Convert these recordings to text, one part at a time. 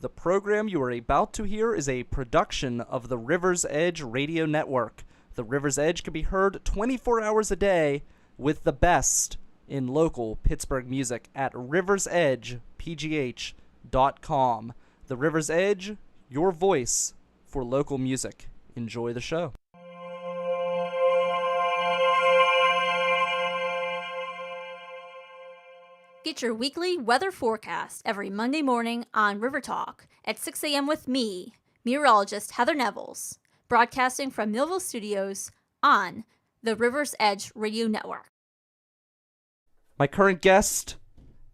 The program you are about to hear is a production of the River's Edge Radio Network. The River's Edge can be heard 24 hours a day with the best in local Pittsburgh music at riversedgepgh.com. The River's Edge, your voice for local music. Enjoy the show. Get your weekly weather forecast every Monday morning on River Talk at 6 a.m. with me, meteorologist Heather Nevels, broadcasting from Millville Studios on the River's Edge Radio Network. My current guest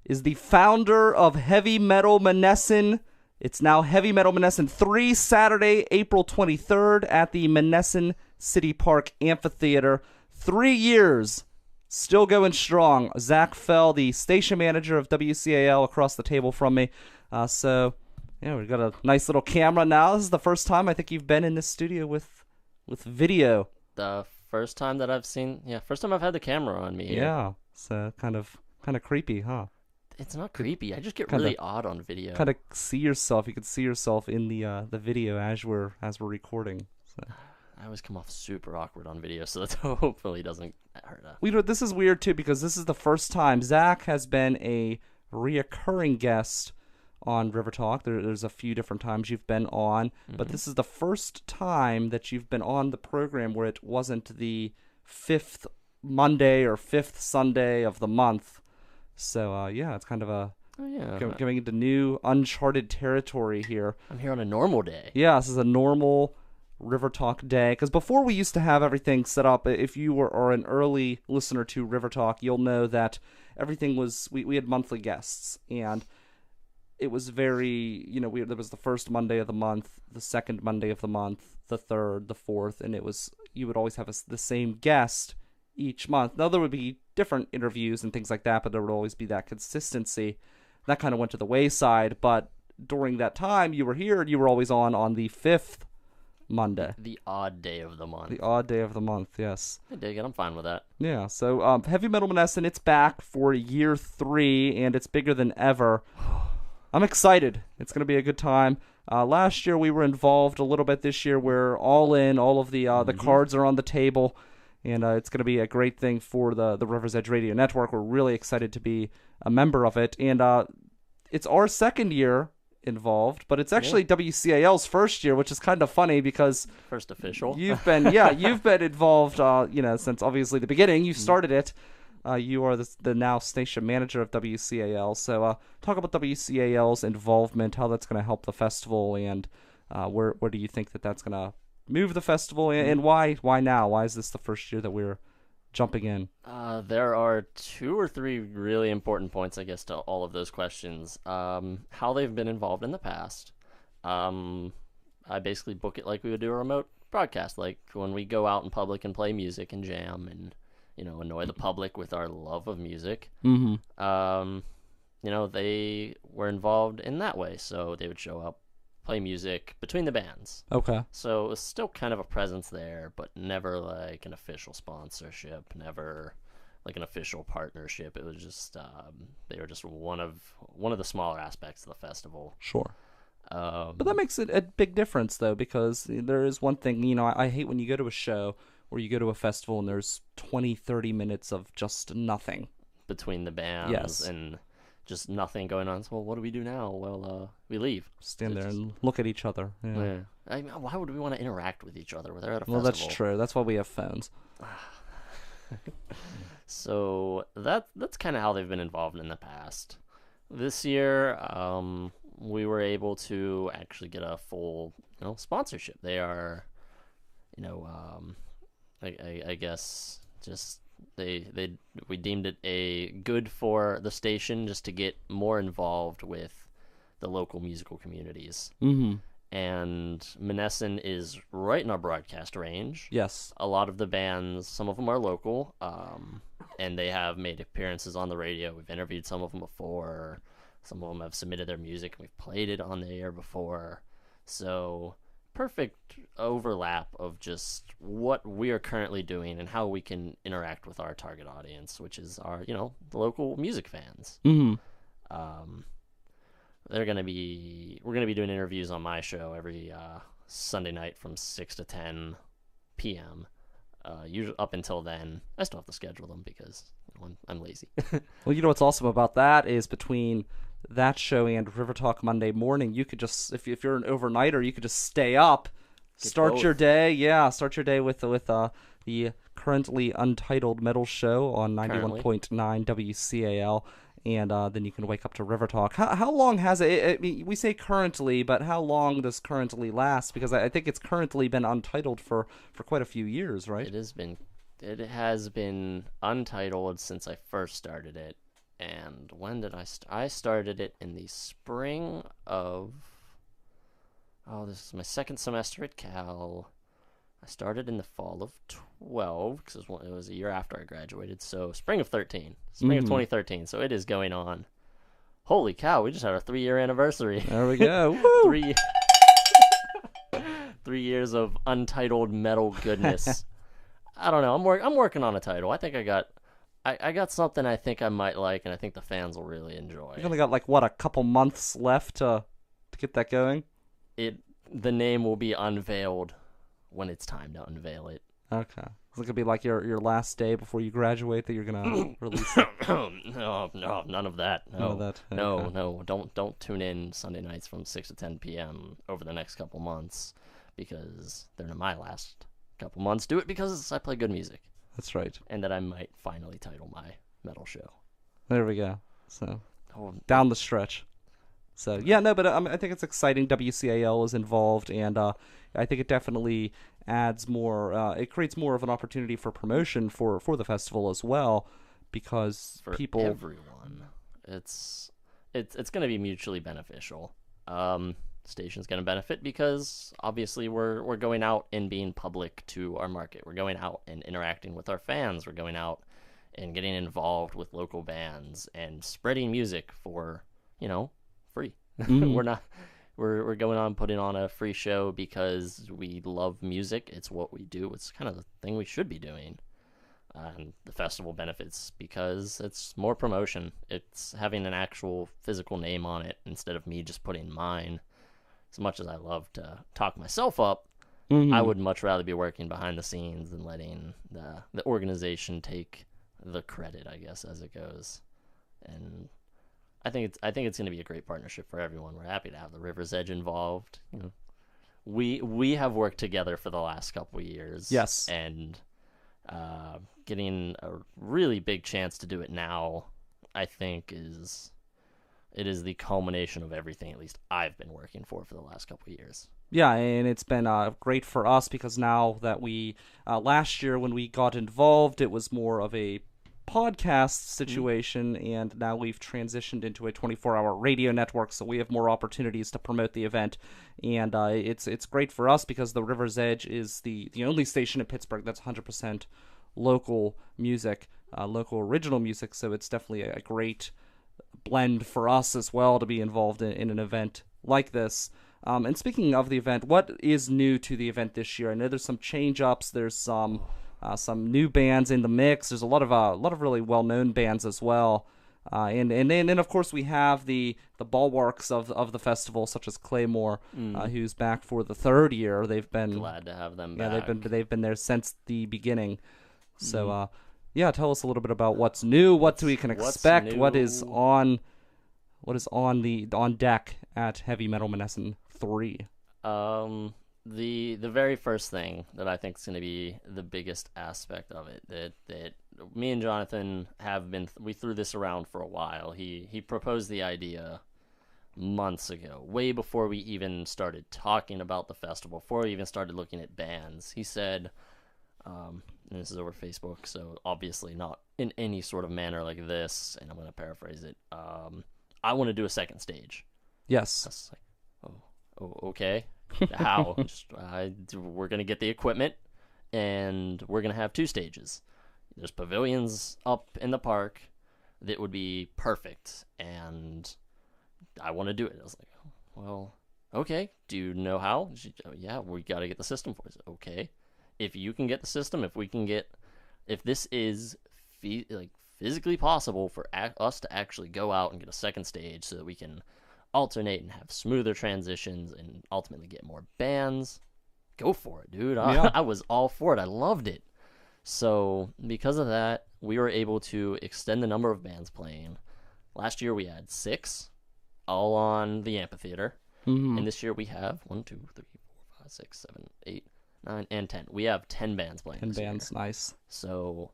is the founder of Heavy Metal Monessen. It's now Heavy Metal Monessen 3, Saturday, April 23rd at the Monessen City Park Amphitheater. 3 years. Still going strong. Zach Fehl, the station manager of WCAL, across the table from me. So, we've got a nice little camera now. This is the first time I think you've been in this studio with video. The first time that first time I've had the camera on me here. Yeah, so kind of creepy, huh? It's not creepy. I just get really odd on video. Kind of see yourself. You can see yourself in the video as we're recording. So. I always come off super awkward on video, so that hopefully doesn't hurt. This is weird, too, because this is the first time. Zach has been a reoccurring guest on River Talk. There's a few different times you've been on, but this is the first time that you've been on the program where it wasn't the 5th Monday or 5th Sunday of the month. So, it's kind of going into new uncharted territory here. I'm here on a normal day. Yeah, this is a normal River Talk day, because before we used to have everything set up. If you are an early listener to River Talk, you'll know that everything was we had monthly guests, and it was very there was the first Monday of the month, the second Monday of the month, the third, the fourth, and you would always have the same guest each month. Now there would be different interviews and things like that, but there would always be that consistency. That kind of went to the wayside, but during that time you were here and you were always on the 5th Monday. The odd day of the month. The odd day of the month, yes. I dig it. I'm fine with that. Yeah, so Heavy Metal Monessen, it's back for year 3, and it's bigger than ever. I'm excited. It's going to be a good time. Last year we were involved a little bit. This year we're all in. All of the cards are on the table, and it's going to be a great thing for the River's Edge Radio Network. We're really excited to be a member of it, and it's our second year involved, but it's actually WCAL's first year, which is kind of funny because first official. You've been involved since obviously the beginning. You started it. You are the now station manager of WCAL. So talk about WCAL's involvement, how that's going to help the festival, and where do you think that's going to move the festival, and why now? Why is this the first year that we're jumping in? There are 2 or 3 really important points, I guess, to all of those questions. How they've been involved in the past. I basically book it like we would do a remote broadcast, like when we go out in public and play music and jam and, annoy the public with our love of music. Mm-hmm. They were involved in that way, so they would show up, play music between the bands. Okay. So it was still kind of a presence there, but never like an official sponsorship, never like an official partnership. It was just they were just one of the smaller aspects of the festival. Sure. But that makes it a big difference, though, because there is one thing, I hate when you go to a show or you go to a festival and there's 20-30 minutes of just nothing between the bands. Yes. And just nothing going on. So, well, what do we do now? Well, we leave. Stand there and look at each other. Yeah. Why would we want to interact with each other? We're there at a festival. Well, that's true. That's why we have phones. So that's kind of how they've been involved in the past. This year, we were able to actually get a full, sponsorship. They are, I guess just. We deemed it a good for the station just to get more involved with the local musical communities. Mm-hmm. And Monessen is right in our broadcast range. Yes. A lot of the bands, some of them are local, and they have made appearances on the radio. We've interviewed some of them before. Some of them have submitted their music, and we've played it on the air before. So perfect overlap of just what we are currently doing and how we can interact with our target audience, which is our, the local music fans. Mm-hmm. We're going we're gonna be doing interviews on my show every Sunday night from 6 to 10 p.m. Usually up until then, I still have to schedule them because I'm lazy. Well, you know what's awesome about that is between that show and River Talk Monday morning, you could just, if you're an overnighter, you could just stay up, start your day. Yeah, start your day with the currently Untitled Metal show on 91.9 WCAL. And then you can wake up to River Talk. How long has it? I mean, we say currently, but how long does currently last? Because I think it's currently been untitled for quite a few years, right? It has been untitled since I first started it. And when did I started it in the spring of... Oh, this is my second semester at Cal. I started in the fall of 12, because it was a year after I graduated. So spring of 13. Spring of 2013. So it is going on. Holy cow, we just had our 3-year anniversary. There we go. Woo! 3 years of untitled metal goodness. I don't know. I'm working on a title. I think I got something I think I might like, and I think the fans will really enjoy. You've only got a couple months left to get that going. The name will be unveiled when it's time to unveil it. Okay. Is it gonna be like your last day before you graduate that you're gonna release it? No, none of that. No, none of that. Okay. No. Don't tune in Sunday nights from 6 to 10 p.m. over the next couple months, because they're not my last couple months. Do it because I play good music. That's right. And that I might finally title my metal show. There we go. So down the stretch. So yeah, no, but I think it's exciting. WCAL is involved, and I think it definitely adds more. It creates more of an opportunity for promotion for the festival as well, because for people, everyone, it's going to be mutually beneficial. Station's going to benefit because obviously we're going out and being public to our market. We're going out and interacting with our fans. We're going out and getting involved with local bands and spreading music for free. Mm-hmm. We're going on putting on a free show because we love music. It's what we do. It's kind of the thing we should be doing. And the festival benefits because it's more promotion. It's having an actual physical name on it instead of me just putting mine. As much as I love to talk myself up, mm-hmm. I would much rather be working behind the scenes than letting the organization take the credit, I guess, as it goes. And I think it's going to be a great partnership for everyone. We're happy to have the River's Edge involved. We have worked together for the last couple of years. Yes, and getting a really big chance to do it now, I think it is the culmination of everything, at least I've been working for the last couple of years. Yeah, and it's been great for us because now that we last year when we got involved, it was more of a podcast situation, and now we've transitioned into a 24-hour radio network, so we have more opportunities to promote the event, and it's great for us because the River's Edge is the only station in Pittsburgh that's 100% local music, local original music, so it's definitely a great blend for us as well to be involved in an event like this. And speaking of the event, what is new to the event this year? I know there's some change-ups, there's some new bands in the mix. There's a lot of really well-known bands as well, and then of course we have the bulwarks of the festival, such as Claymore, who's back for the 3rd year. They've been glad to have them back. Yeah, they've been there since the beginning. So yeah, tell us a little bit about what's new, what we can expect, what is on deck at Heavy Metal Monessen 3. The very first thing that I think is going to be the biggest aspect of it that me and Jonathan we threw this around for a while. He proposed the idea months ago, way before we even started talking about the festival, before we even started looking at bands. He said, and this is over Facebook, so obviously not in any sort of manner like this, and I'm going to paraphrase it. I want to do a second stage. Yes. I was like, oh, okay. How? We're going to get the equipment, and we're going to have 2 stages. There's pavilions up in the park that would be perfect, and I want to do it. I was like, well, okay. Do you know how? Yeah, we got to get the system for it. Okay. If you can get the system, if this is physically possible for us to actually go out and get a second stage so that we can alternate and have smoother transitions and ultimately get more bands, go for it, dude. Yeah. I was all for it. I loved it. So because of that, we were able to extend the number of bands playing. Last year we had 6, all on the amphitheater. Mm-hmm. And this year we have 1, 2, 3, 4, 5, 6, 7, 8, 9, and 10. We have 10 bands playing 10 this bands, year. nice. So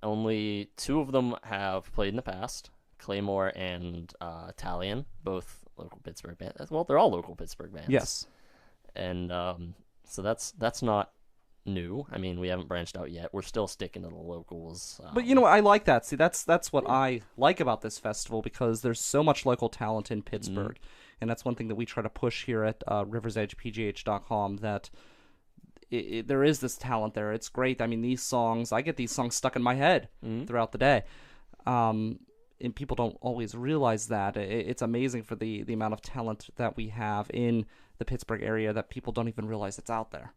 only 2 of them have played in the past, Claymore and Talion, both local Pittsburgh bands. Well, they're all local Pittsburgh bands. Yes. And so that's not new. I mean, we haven't branched out yet. We're still sticking to the locals. But you know what? I like that. See, that's what I like about this festival, because there's so much local talent in Pittsburgh. And that's one thing that we try to push here at riversedgepgh.com, that there is this talent there. It's great. I mean, these songs, I get these songs stuck in my head throughout the day. And people don't always realize that. It's amazing for the amount of talent that we have in the Pittsburgh area that people don't even realize it's out there.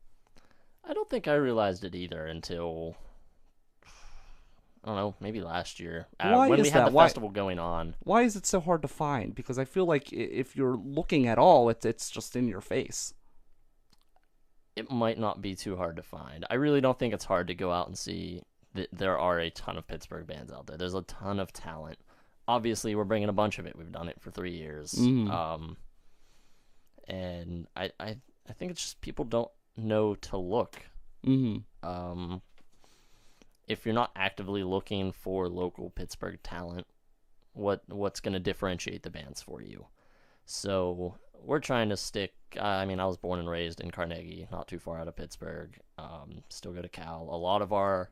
I don't think I realized it either until, I don't know, maybe last year. Why when is we had that? the festival going on. Why is it so hard to find? Because I feel like if you're looking at all, it's just in your face. It might not be too hard to find. I really don't think it's hard to go out and see that there are a ton of Pittsburgh bands out there. There's a ton of talent. Obviously, we're bringing a bunch of it. We've done it for 3 years. And I think it's just people don't know to look. If you're not actively looking for local Pittsburgh talent, what's going to differentiate the bands for you? So we're trying to stick. I mean, I was born and raised in Carnegie, not too far out of Pittsburgh. Still go to Cal. A lot of our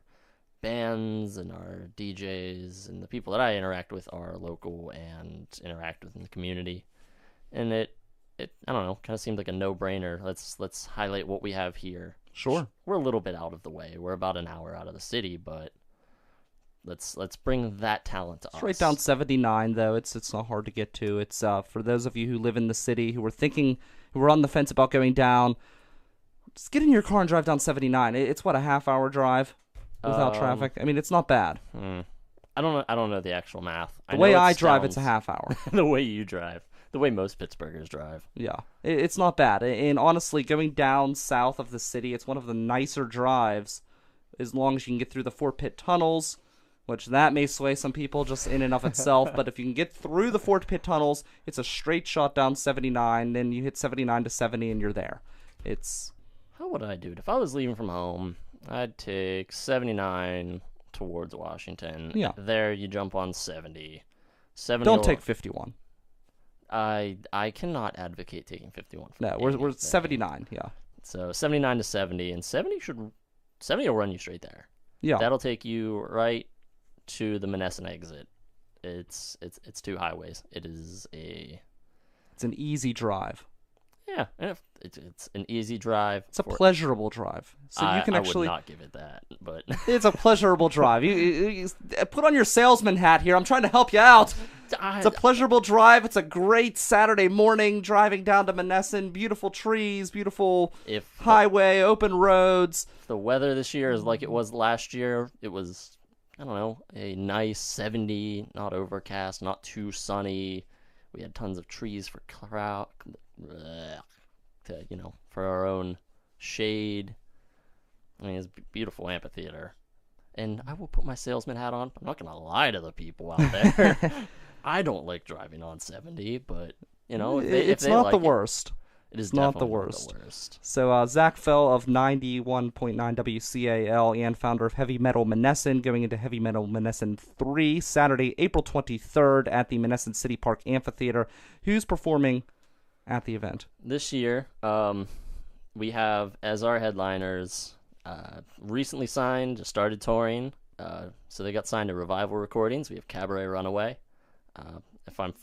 bands and our DJs and the people that I interact with are local and interact with in the community. And it I don't know, kind of seemed like a no-brainer. Let's highlight what we have here. Sure. We're a little bit out of the way. We're about an hour out of the city, but let's bring that talent to us. It's right down 79, though. It's not hard to get to. It's for those of you who live in the city who were on the fence about going down, just get in your car and drive down 79. It's what, a half-hour drive without traffic? I mean, it's not bad. I don't know the actual math. The way I drive, it's a half hour. The way you drive. The way most Pittsburghers drive. Yeah, it's not bad. And honestly, going down south of the city, it's one of the nicer drives, as long as you can get through the 4 pit tunnels, which that may sway some people just in and of itself. But if you can get through the 4 pit tunnels, it's a straight shot down 79, then you hit 79 to 70 and you're there. How would I do it? If I was leaving from home, I'd take 79 towards Washington. Yeah. There you jump on 70. Don't take 51. I cannot advocate taking 51. No, we're 79, yeah. So 79 to 70, and 70 will run you straight there. Yeah. That'll take you right to the Monessen exit. It's 2 highways. It's an easy drive. Yeah, and it's an easy drive. It's a pleasurable drive. So you can actually. I would not give it that, but it's a pleasurable drive. You put on your salesman hat here. I'm trying to help you out. It's a pleasurable drive. It's a great Saturday morning driving down to Monessen. Beautiful trees, beautiful highway, open roads. If the weather this year is like it was last year, it was, I don't know, a nice 70, not overcast, not too sunny. We had tons of trees for for our own shade. I mean, it's a beautiful amphitheater. And I will put my salesman hat on. I'm not going to lie to the people out there. I don't like driving on 70, but, it's not the worst. It is not definitely the worst. Not the worst. So Zach Fehl of 91.9 WCAL and founder of Heavy Metal Monessen, going into Heavy Metal Monessen 3, Saturday, April 23rd at the Monessen City Park Amphitheater. Who's performing at the event? This year, we have, as our headliners, recently signed, just started touring. So they got signed to Revival Recordings. We have Cabaret Runaway. If I'm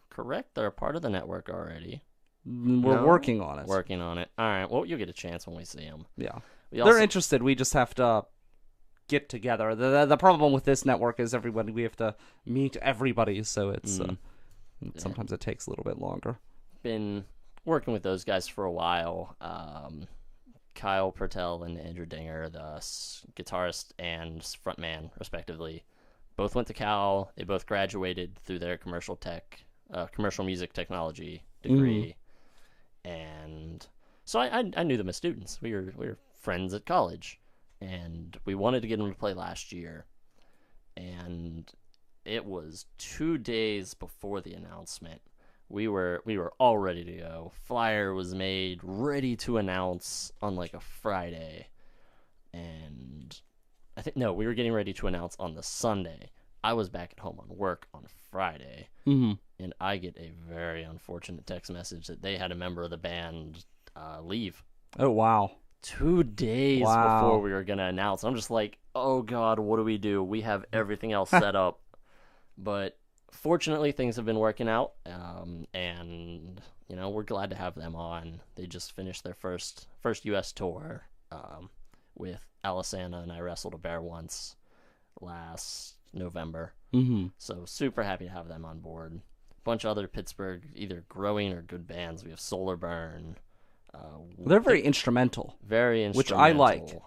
correct, they're a part of the network already. We're working on it. Working on it. All right. Well, you'll get a chance when we see them. Yeah. They're interested. We just have to get together. The problem with this network is we have to meet everybody, so it's sometimes it takes a little bit longer. Been working with those guys for a while. Kyle Pertel and Andrew Dinger, the guitarist and frontman, respectively, both went to Cal. They both graduated through their commercial tech a commercial music technology degree, and so I knew them as students. We were friends at college, and we wanted to get them to play last year, and it was 2 days before the announcement. We were all ready to go. Flyer was made, ready to announce on like a Friday, and we were getting ready to announce on the Sunday. I was back at home on work on Friday, and I get a very unfortunate text message that they had a member of the band leave. Oh, wow. 2 days before we were going to announce. I'm just like, oh, God, what do we do? We have everything else set up. But fortunately, things have been working out, and, we're glad to have them on. They just finished their first U.S. tour with Alisana, and I wrestled a bear once last November. So super happy to have them on board. A bunch of other Pittsburgh either growing or good bands. We have Solar Burn. They're very instrumental. Very instrumental. Which I like.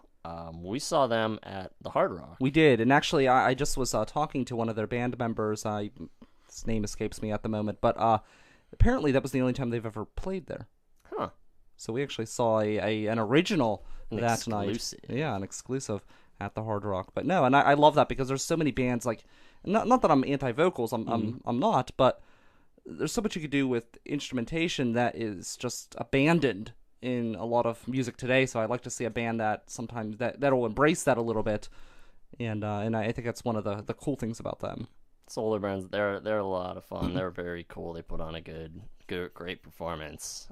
We saw them at the Hard Rock. We did, and actually I just was talking to one of their band members. His name escapes me at the moment, but apparently that was the only time they've ever played there. Huh. So we actually saw an original that exclusive. night. Yeah, an exclusive at the Hard Rock. But no, and I love that because there's so many bands, like, not that I'm anti-vocals, I'm not, but there's so much you could do with instrumentation that is just abandoned in a lot of music today. So I'd like to see a band that sometimes that'll embrace that a little bit, and I think that's one of the cool things about them. Solar Burns, they're a lot of fun. They're very cool. They put on a great performance.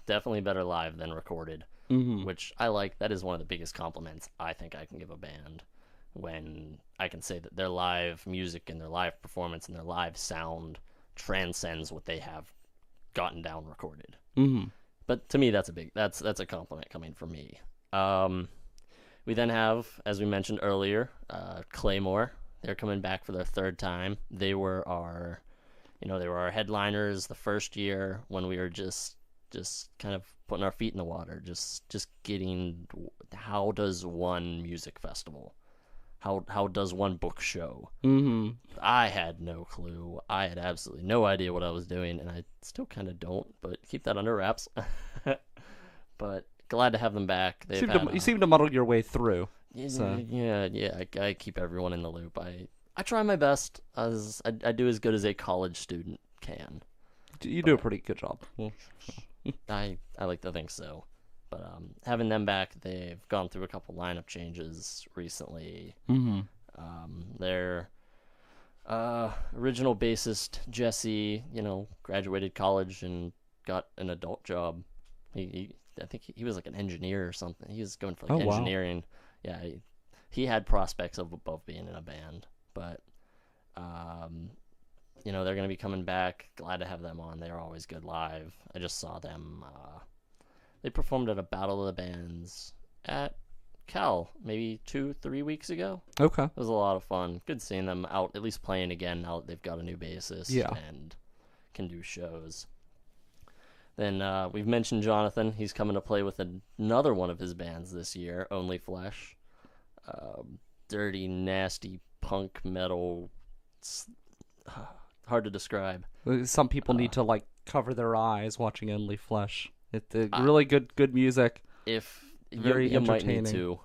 Definitely better live than recorded, which I like. That is one of the biggest compliments I think I can give a band, when I can say that their live music and their live performance and their live sound transcends what they have gotten down recorded. But to me, that's a compliment coming from me. We then have, as we mentioned earlier, Claymore. They're coming back for their third time. They were our headliners the first year when we were just kind of putting our feet in the water, just getting, how does one music festival, how does one book show? I had no clue. I had absolutely no idea what I was doing, and I still kind of don't, but keep that under wraps. But glad to have them back. You seem to muddle your way through. So. Yeah. I keep everyone in the loop. I try my best. I do as good as a college student can. You do a pretty good job. I like to think so. But having them back, they've gone through a couple lineup changes recently. Their original bassist Jesse, graduated college and got an adult job. I think he was like an engineer or something. He was going for engineering. Wow. Yeah, he had prospects above being in a band, but they're going to be coming back. Glad to have them on. They're always good live. I just saw them. They performed at a Battle of the Bands at Cal maybe 2-3 weeks ago. Okay, it was a lot of fun. Good seeing them out, at least playing again now that they've got a new bassist and can do shows. Then we've mentioned Jonathan. He's coming to play with another one of his bands this year, Only Flesh. Dirty, nasty punk metal. It's hard to describe. Some people need to cover their eyes watching Only Flesh. It's really good music. If very you entertaining. Might need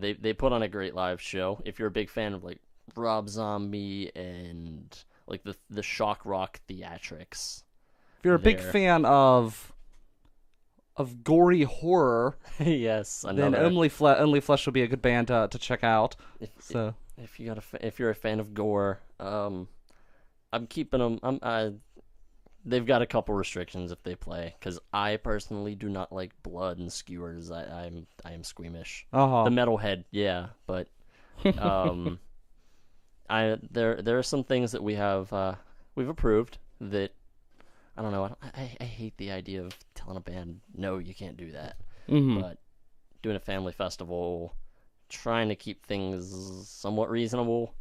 to. They put on a great live show. If you're a big fan of Rob Zombie and the shock rock theatrics. If you're a big fan of gory horror, yes, then Only Flesh would be a good band to check out. If you're a fan of gore, I'm keeping them. They've got a couple restrictions if they play, because I personally do not like blood and skewers. I am squeamish. The metalhead, yeah, but there are some things that we've approved that. I don't know. I hate the idea of telling a band, no, you can't do that. But doing a family festival, trying to keep things somewhat reasonable,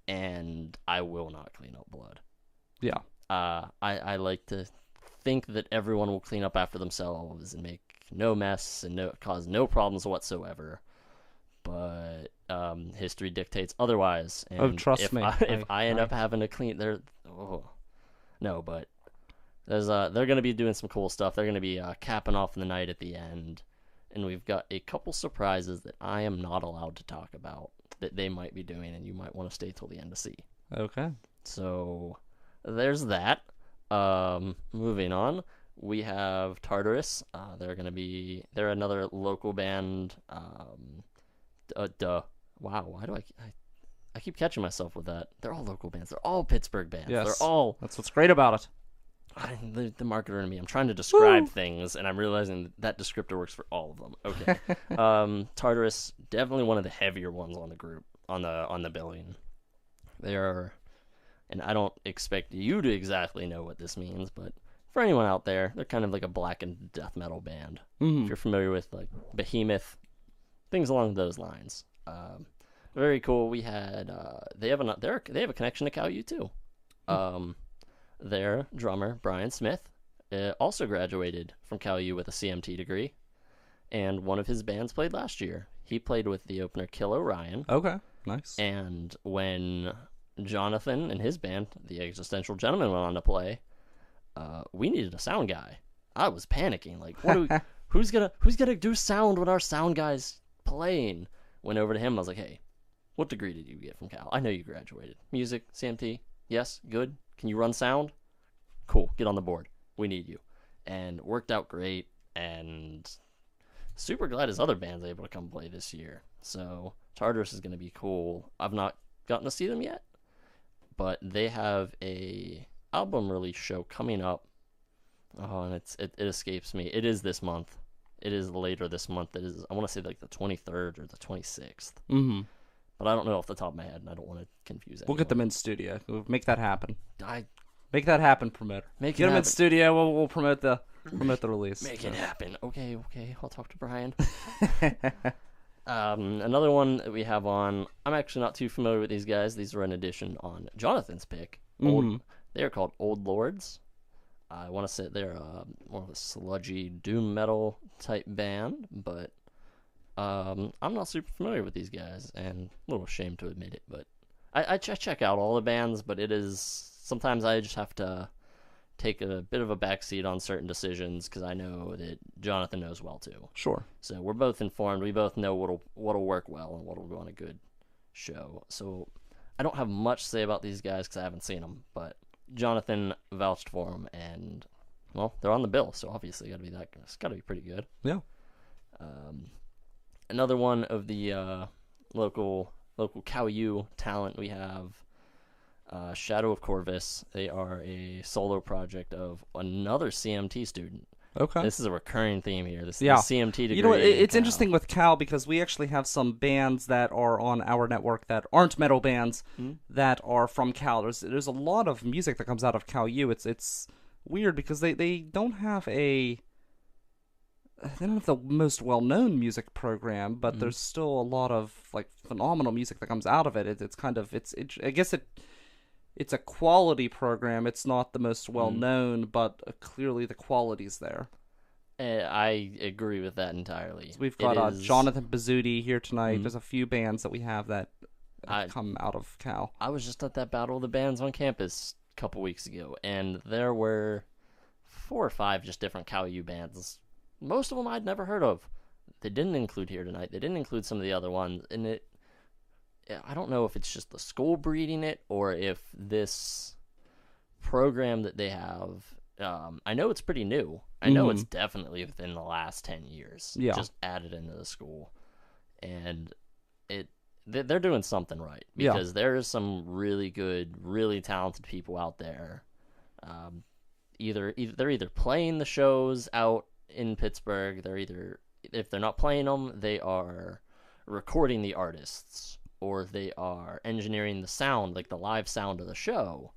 and I will not clean up blood. Yeah. I like to think that everyone will clean up after themselves and make no mess and cause no problems whatsoever. But history dictates otherwise. And trust me. If I end up having to clean, but they're going to be doing some cool stuff. They're going to be capping off the night at the end, and we've got a couple surprises that I am not allowed to talk about that they might be doing, and you might want to stay till the end to see. Okay. So there's that. Moving on, we have Tartarus. They're another local band. Wow, why do I keep catching myself with that? They're all local bands. They're all Pittsburgh bands. Yes. They're all. That's what's great about it. The marketer in me. I'm trying to describe things, and I'm realizing that descriptor works for all of them. Okay. Tartarus, definitely one of the heavier ones on the group, on the billing. They are, and I don't expect you to exactly know what this means, but for anyone out there, they're kind of like a black and death metal band. Mm-hmm. If you're familiar with like Behemoth, things along those lines. Very cool. We had they have a connection to Cal U too. Their drummer Brian Smith also graduated from Cal U with a CMT degree, and one of his bands played last year. He played with the opener Kill Orion. Okay, nice. And when Jonathan and his band, the Existential Gentlemen, went on to play, we needed a sound guy. I was panicking, like, who's gonna do sound when our sound guy's playing? Went over to him. I was like, hey, what degree did you get from Cal? I know you graduated. Music, CMT. Yes, good. Can you run sound? Cool, get on the board. We need you. And worked out great, and super glad his other band's able to come play this year. So Tartarus is going to be cool. I've not gotten to see them yet, but they have a album release show coming up. Oh, and it escapes me. It is this month. It is later this month. It is, I want to say like the 23rd or the 26th. Mm-hmm. But I don't know off the top of my head, and I don't want to confuse anyone. We'll get them in studio. We'll make that happen. I Make that happen, promoter. Make it Get them in happen. studio. We'll promote the release. Make it happen. Okay. I'll talk to Brian. Another one that we have on. I'm actually not too familiar with these guys. These are an addition on Jonathan's pick. They are called Old Lords. I want to say they're more of a sludgy doom metal type band, but I'm not super familiar with these guys, and a little ashamed to admit it. But I check out all the bands, but it is sometimes I just have to take a bit of a backseat on certain decisions because I know that Jonathan knows well too. Sure. So we're both informed. We both know what'll work well and what'll go on a good show. So I don't have much to say about these guys because I haven't seen them, but Jonathan vouched for them, and well, they're on the bill, so obviously it's got to be pretty good. Yeah. Another one of the local Cal U talent we have. Shadow of Corvus. They are a solo project of another CMT student. Okay. This is a recurring theme here. This Yeah. the CMT degree. You know what? It's Cal. interesting with Cal because we actually have some bands that are on our network that aren't metal bands that are from Cal. There's a lot of music that comes out of Cal U. It's weird because they don't have the most well-known music program, but there's still a lot of like phenomenal music that comes out of it. I guess it's a quality program. It's not the most well-known, but clearly the quality's there. I agree with that entirely. So we've got Jonathan Bazzuti here tonight. There's a few bands that we have that come out of Cal. I was just at that Battle of the Bands on campus a couple weeks ago, and there were 4 or 5 just different Cal U bands. Most of them I'd never heard of. They didn't include here tonight. They didn't include some of the other ones, and I don't know if it's just the school breeding it or if this program that they have, I know it's pretty new. I know it's definitely within the last 10 years. Yeah. Just added into the school. And they're doing something right because there is some really good, really talented people out there. They're either playing the shows out in Pittsburgh. If they're not playing them, they are recording the artists, or they are engineering the sound, like the live sound of the show.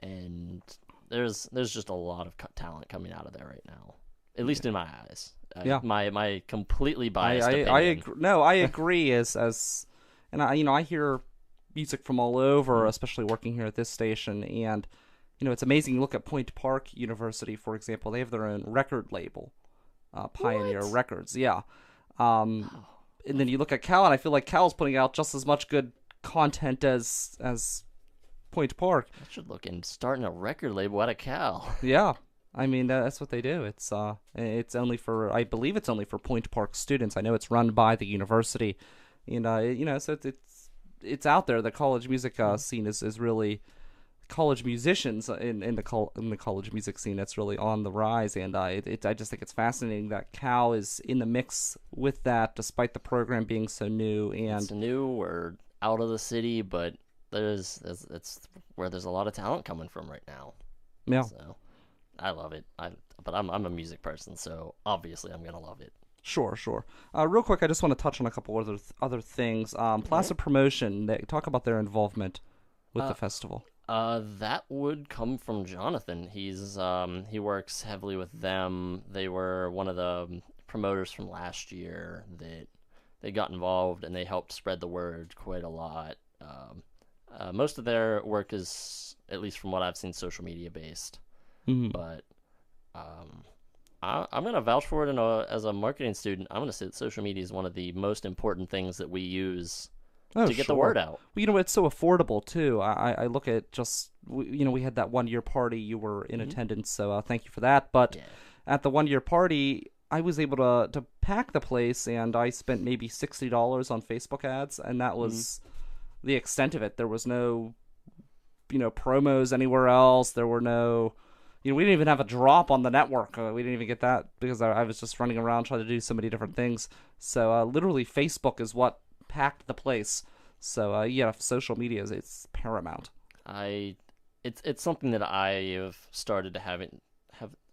And there's just a lot of talent coming out of there right now, at least in my eyes. My completely biased opinion. I agree. And I hear music from all over, especially working here at this station, and it's amazing. You look at Point Park University, for example; they have their own record label, Pioneer Records. Yeah. And then you look at Cal, and I feel like Cal's putting out just as much good content as Point Park. I should look into starting a record label out of Cal. Yeah. I mean, that's what they do. It's only for, I believe it's only for Point Park students. I know it's run by the university, and so it's out there. The college music scene is really college musicians in the college music scene. That's really on the rise, and I just think it's fascinating that Cal is in the mix with that, despite the program being so new. And it's new. We're out of the city, but it's where there's a lot of talent coming from right now. Yeah. So I love it. But I'm a music person, so obviously I'm gonna love it. Sure. Real quick, I just want to touch on a couple other things. Placid Promotion. They talk about their involvement with the festival. That would come from Jonathan. He works heavily with them. They were one of the promoters from last year that they got involved, and they helped spread the word quite a lot. Most of their work is, at least from what I've seen, social media based. Mm-hmm. But I'm going to vouch for it as a marketing student. I'm going to say that social media is one of the most important things that we use to get the word out. Well, it's so affordable, too. I look at just, we had that one-year party. You were in attendance, so thank you for that. But at the one-year party, I was able to pack the place, and I spent maybe $60 on Facebook ads, and that was the extent of it. There was no, promos anywhere else. There were no, we didn't even have a drop on the network. We didn't even get that because I was just running around trying to do so many different things. So literally Facebook is what packed the place. So social media it's paramount. It's something that I have started to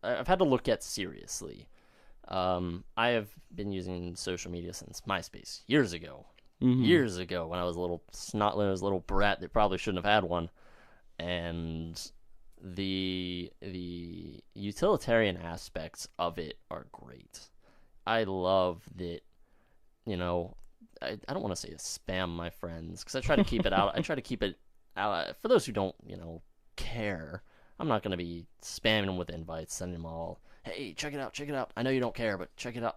I've had to look at seriously. I have been using social media since MySpace years ago. Mm-hmm. Years ago, when I was a little snot-nosed little brat that probably shouldn't have had one. And the utilitarian aspects of it are great. I love that, I don't want to say spam my friends, because I try to keep it out. I try to keep it out. For those who don't, care, I'm not going to be spamming them with invites, sending them all, hey, check it out. I know you don't care, but check it out.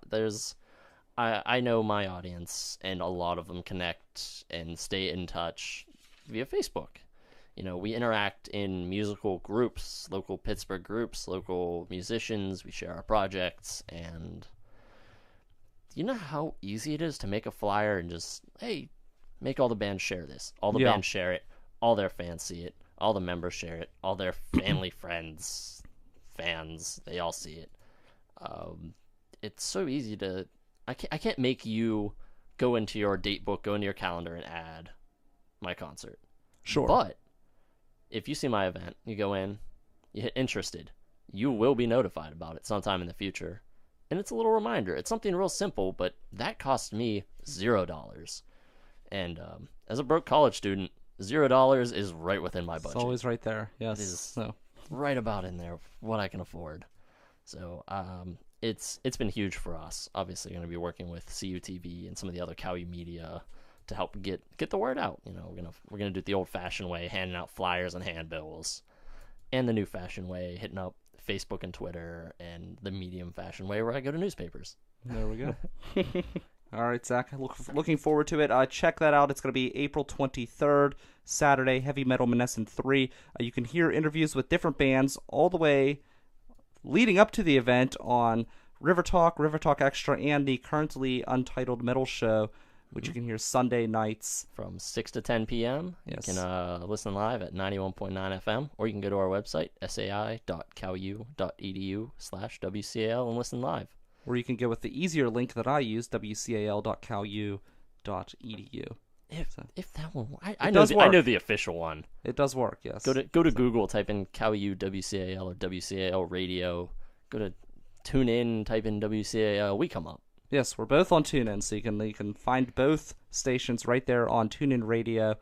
I know my audience, and a lot of them connect and stay in touch via Facebook. We interact in musical groups, local Pittsburgh groups, local musicians. We share our projects, and you know how easy it is to make a flyer and just, hey, make all the bands share this. All the bands share it. All their fans see it. All the members share it. All their family, friends, fans, they all see it. It's so easy to... I can't make you go into your date book, go into your calendar, and add my concert. Sure. But if you see my event, you go in, you hit interested, you will be notified about it sometime in the future. And it's a little reminder. It's something real simple, but that cost me $0. And as a broke college student, $0 is right within my budget. It's always right there. Yes. It is right about in there, what I can afford. So it's been huge for us. Obviously, going to be working with CUTV and some of the other Cowie media to help get the word out. We're gonna do it the old-fashioned way, handing out flyers and handbills, and the new-fashioned way, hitting up Facebook and Twitter, and the medium-fashioned way where I go to newspapers. There we go. All right, Zach. Looking forward to it. Check that out. It's going to be April 23rd, Saturday, Heavy Metal Monessen 3. You can hear interviews with different bands all the way leading up to the event on River Talk Extra, and the currently Untitled Metal Show, which you can hear Sunday nights. From 6 to 10 p.m. Yes. You can listen live at 91.9 FM, or you can go to our website, sai.cau.edu/WCAL, and listen live. Or you can go with the easier link that I use, wcal.cau.edu. If that one, I know the official one. It does work, yes. Go to Google, type in CAU WCAL or WCAL Radio. Go to TuneIn, type in WCAL. We come up. Yes, we're both on TuneIn, so you can find both stations right there on TuneIn Radio.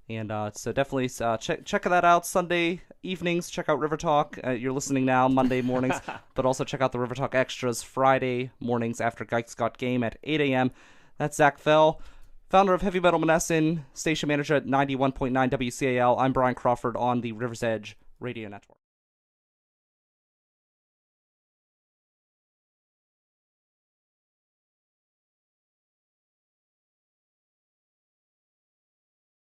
And so definitely check that out. Sunday evenings, check out River Talk. You're listening now, Monday mornings. But also check out the River Talk Extras Friday mornings after Geiks Got Game at 8 a.m. That's Zach Fehl, founder of Heavy Metal Monessen, station manager at 91.9 WCAL. I'm Brian Crawford on the River's Edge Radio Network.